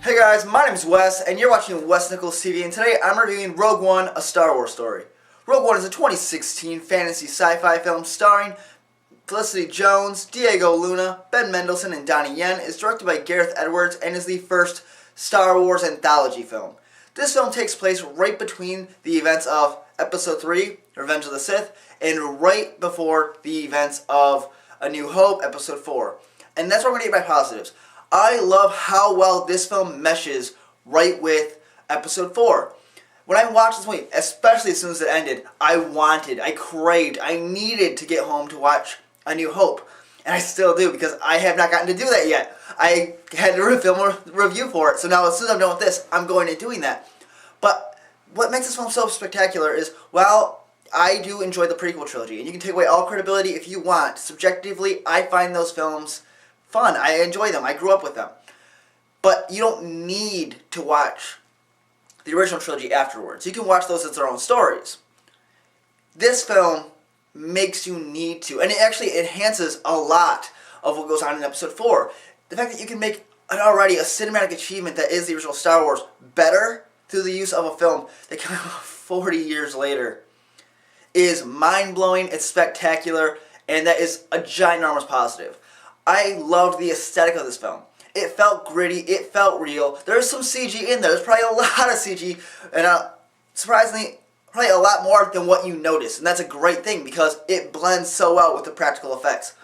Hey guys, my name is Wes, and you're watching Wes Nichols TV, and today I'm reviewing Rogue One, a Star Wars story. Rogue One is a 2016 fantasy sci-fi film starring Felicity Jones, Diego Luna, Ben Mendelsohn, and Donnie. It's directed by Gareth Edwards and is the first Star Wars anthology film. This film takes place right between the events of Episode 3, Revenge of the Sith, and right before the events of A New Hope, Episode 4. And that's what I'm going to get my positives. I love how well this film meshes right with Episode 4. When I watched this movie, especially as soon as it ended, I craved, I needed to get home to watch A New Hope. And I still do, because I have not gotten to do that yet. I had to film a review for it, so now as soon as I'm done with this, I'm going to doing that. But what makes this film so spectacular is, well, I do enjoy the prequel trilogy, and you can take away all credibility if you want. Subjectively, I find those films fun. I enjoy them. I grew up with them. But you don't need to watch the original trilogy afterwards. You can watch those as their own stories. This film makes you need to, and it actually enhances a lot of what goes on in Episode 4. The fact that you can make a cinematic achievement that is the original Star Wars better through the use of a film that came out 40 years later is mind-blowing, it's spectacular, and that is a ginormous positive. I loved the aesthetic of this film. It felt gritty, it felt real. There's some CG in there. There's probably a lot of CG, and surprisingly, probably a lot more than what you notice. And that's a great thing because it blends so well with the practical effects.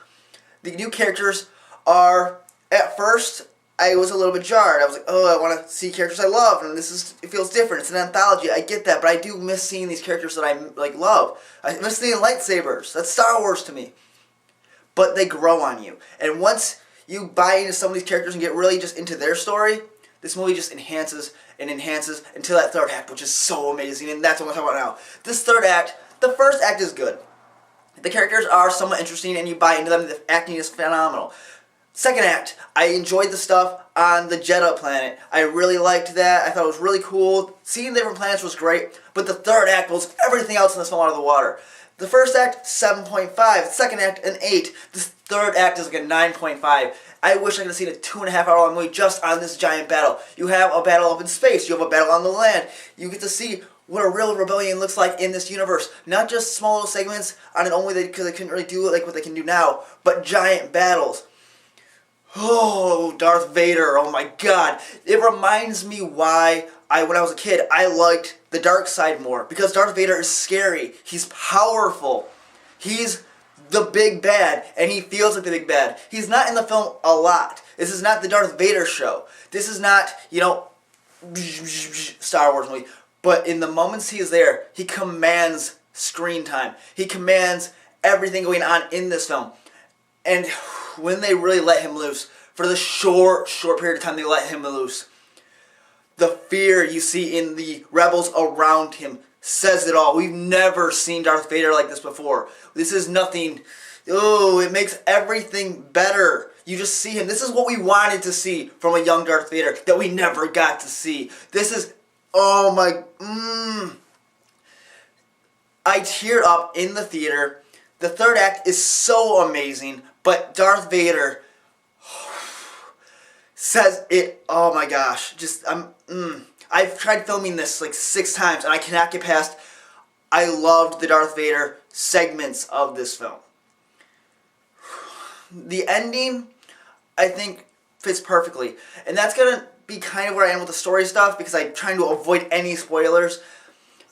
The new characters are, at first, I was a little bit jarred. I was like, oh, I want to see characters I love, and it feels different. It's an anthology. I get that, but I do miss seeing these characters that I love. I miss seeing lightsabers. That's Star Wars to me. But they grow on you. And once you buy into some of these characters and get really just into their story, this movie just enhances and enhances until that third act, which is so amazing, and that's what I'm talking about now. This third act, the first act is good. The characters are somewhat interesting and you buy into them. The acting is phenomenal. Second act, I enjoyed the stuff on the Jedha planet. I really liked that. I thought it was really cool. Seeing the different planets was great, but the third act blows everything else in this film out of the water. The first act, 7.5. The second act, an 8. This third act is like a 9.5. I wish I could have seen a 2.5 hour long movie just on this giant battle. You have a battle up in space. You have a battle on the land. You get to see what a real rebellion looks like in this universe. Not just small little segments on it only because they couldn't really do it like what they can do now, but giant battles. Oh, Darth Vader, oh my god. It reminds me why when I was a kid, I liked the dark side more. Because Darth Vader is scary. He's powerful. He's the big bad, and he feels like the big bad. He's not in the film a lot. This is not the Darth Vader show. This is not, Star Wars movie. But in the moments he is there, he commands screen time. He commands everything going on in this film. And when they really let him loose, for the short period of time they let him loose, the fear you see in the rebels around him says it all. We've never seen Darth Vader like this before. This is nothing. Oh, it makes everything better. You just see him. This is what we wanted to see from a young Darth Vader that we never got to see. This is, oh my, I teared up in the theater. The third act is so amazing, but Darth Vader says it, oh my gosh, I've tried filming this like 6 times and I cannot get past, I loved the Darth Vader segments of this film. The ending, I think, fits perfectly. And that's going to be kind of where I am with the story stuff because I'm trying to avoid any spoilers.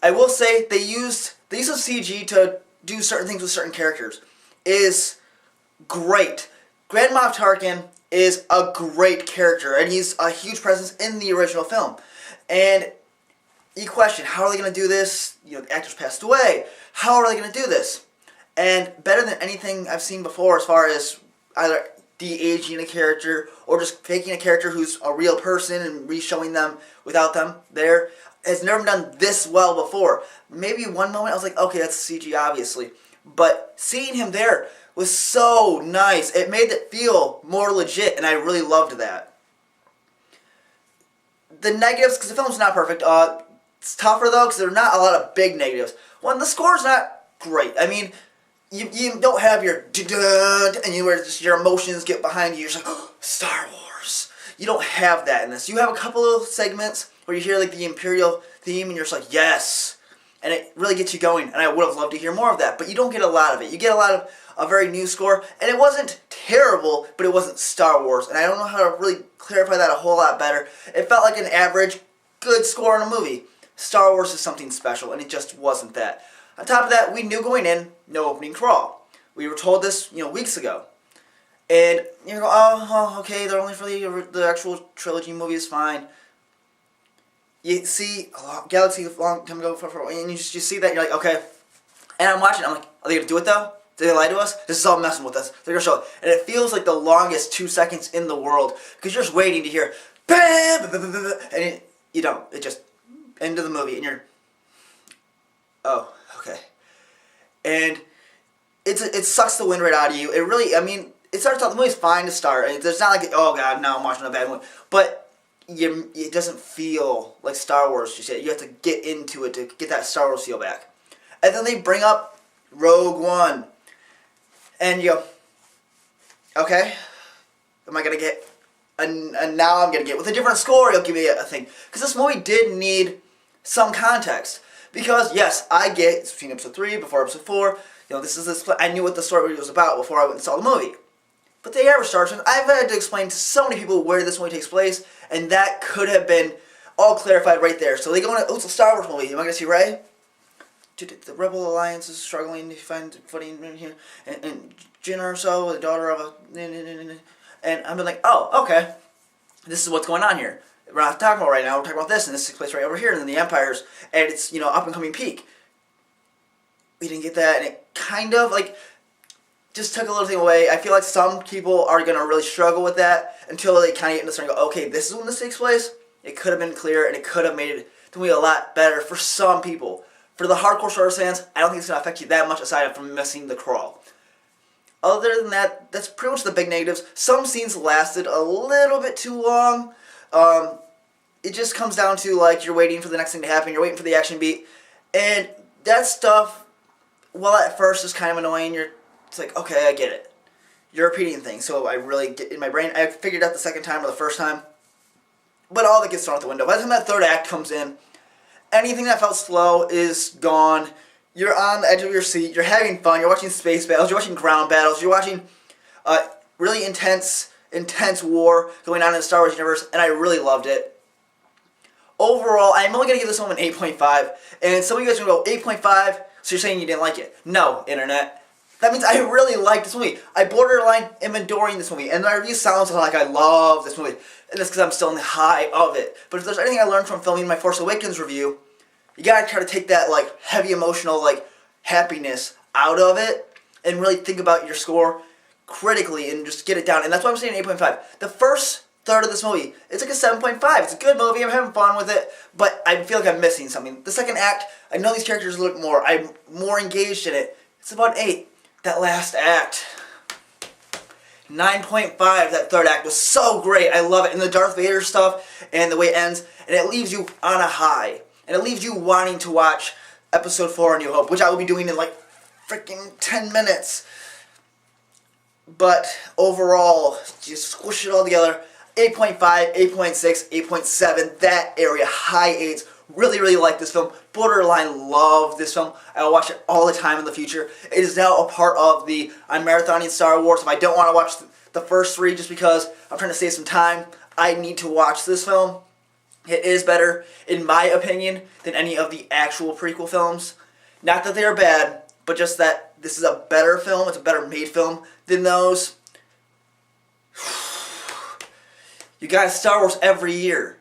I will say the use of CG to do certain things with certain characters is great. Grand Moff Tarkin is a great character, and he's a huge presence in the original film. And you question, how are they going to do this? The actors passed away. How are they going to do this? And better than anything I've seen before as far as either de-aging a character or just faking a character who's a real person and re-showing them without them there, has never been done this well before. Maybe one moment I was like, okay, that's CG obviously. But seeing him there was so nice. It made it feel more legit, and I really loved that. The negatives, because the film's not perfect, it's tougher though, because there are not a lot of big negatives. One, the score's not great. I mean, you don't have your and where just your emotions get behind you. You're just like, oh, Star Wars. You don't have that in this. You have a couple of segments where you hear like the Imperial theme and you're just like, yes! And it really gets you going, and I would have loved to hear more of that, but you don't get a lot of it. You get a lot of a very new score, and it wasn't terrible, but it wasn't Star Wars, and I don't know how to really clarify that a whole lot better. It felt like an average, good score in a movie. Star Wars is something special, and it just wasn't that. On top of that, we knew going in, no opening crawl. We were told this, weeks ago. And you go, oh, okay, they're only for the actual trilogy movie is fine. You see Galaxy a long time ago, and you see that, and you're like, okay. And I'm watching, I'm like, are they going to do it though? Did they lie to us? This is all messing with us. They're going to show it. And it feels like the longest 2 seconds in the world, because you're just waiting to hear, bam, and you don't. It just, end of the movie, and you're, oh, okay. And it sucks the wind right out of you. It really, it starts out, the movie's fine to start. It's not like, oh god, now I'm watching a bad movie. But it doesn't feel like Star Wars just yet. You have to get into it to get that Star Wars feel back. And then they bring up Rogue One. And you go, okay, am I going to get, and now I'm going to get, with a different score, you'll give me a thing. Because this movie did need some context. Because, yes, I get, it's between episode 3, before episode 4, I knew what the story was about before I went and saw the movie. But the average Star Wars, I've had to explain to so many people where this movie takes place, and that could have been all clarified right there. So they go into, oh, it's a Star Wars movie. Am I going to see Rey? The Rebel Alliance is struggling to find footing in here, and Jyn Erso, the daughter of a, and I'm like, oh, okay, this is what's going on here. We're not talking about right now. We're talking about this, and this takes place right over here, and then the Empire's at its up and coming peak. We didn't get that, and it kind of just took a little thing away. I feel like some people are gonna really struggle with that until they kind of get into the story and go, okay, this is when this takes place. It could have been clear, and it could have made the movie a lot better for some people. For the hardcore Star Wars fans, I don't think it's going to affect you that much aside from missing the crawl. Other than that, that's pretty much the big negatives. Some scenes lasted a little bit too long. It just comes down to, you're waiting for the next thing to happen, you're waiting for the action beat, and that stuff, while at first is kind of annoying, it's like, okay, I get it. You're repeating things, so I really get in my brain. I figured out the second time or the first time, but all that gets thrown out the window. By the time that third act comes in, anything that felt slow is gone. You're on the edge of your seat. You're having fun. You're watching space battles. You're watching ground battles. You're watching really intense war going on in the Star Wars universe, and I really loved it. Overall, I'm only going to give this one an 8.5, and some of you guys are going to go, 8.5, so you're saying you didn't like it. No, Internet. That means I really liked this movie. I borderline am adoring this movie, and my review sounds like I love this movie. And that's because I'm still in the high of it. But if there's anything I learned from filming my Force Awakens review, you gotta try to take that heavy emotional happiness out of it and really think about your score critically and just get it down. And that's why I'm saying 8.5. The first third of this movie, it's like a 7.5. It's a good movie. I'm having fun with it, but I feel like I'm missing something. The second act, I know these characters a little bit more. I'm more engaged in it. It's about 8. That last act, 9.5, that third act was so great. I love it. And the Darth Vader stuff and the way it ends. And it leaves you on a high. And it leaves you wanting to watch Episode 4 A New Hope, which I will be doing in freaking 10 minutes. But overall, just squish it all together. 8.5, 8.6, 8.7, that area, high 8s. Really, really like this film. Borderline love this film. I will watch it all the time in the future. It is now a part of I'm marathoning Star Wars. If I don't want to watch the first 3 just because I'm trying to save some time, I need to watch this film. It is better, in my opinion, than any of the actual prequel films. Not that they are bad, but just that this is a better film. It's a better made film than those. You guys, Star Wars every year.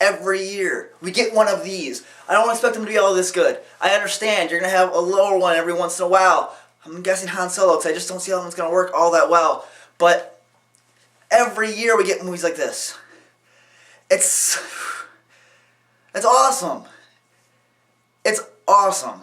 Every year. We get one of these. I don't expect them to be all this good. I understand you're going to have a lower one every once in a while. I'm guessing Han Solo, because I just don't see how it's going to work all that well. But every year we get movies like this. It's awesome. It's awesome.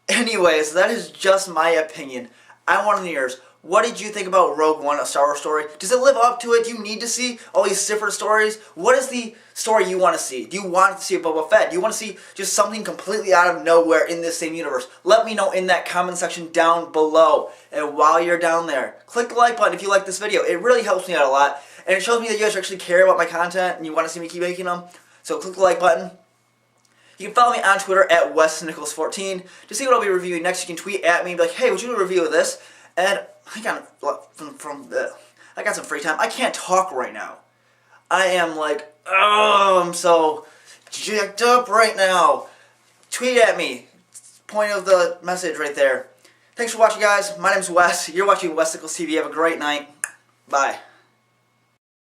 Anyways, that is just my opinion. I want to know yours. What did you think about Rogue One, A Star Wars Story? Does it live up to it? Do you need to see all these different stories? What is the story you want to see? Do you want to see a Boba Fett? Do you want to see just something completely out of nowhere in this same universe? Let me know in that comment section down below. And while you're down there, click the like button if you like this video. It really helps me out a lot. And it shows me that you guys actually care about my content and you want to see me keep making them. So click the like button. You can follow me on Twitter at WesNichols14 to see what I'll be reviewing next. You can tweet at me and be like, hey, would you do a review of this? And I got some free time. I can't talk right now. I am like, oh, I'm so jacked up right now. Tweet at me. Point of the message right there. Thanks for watching, guys. My name's Wes. You're watching Wes Nichols TV. Have a great night. Bye.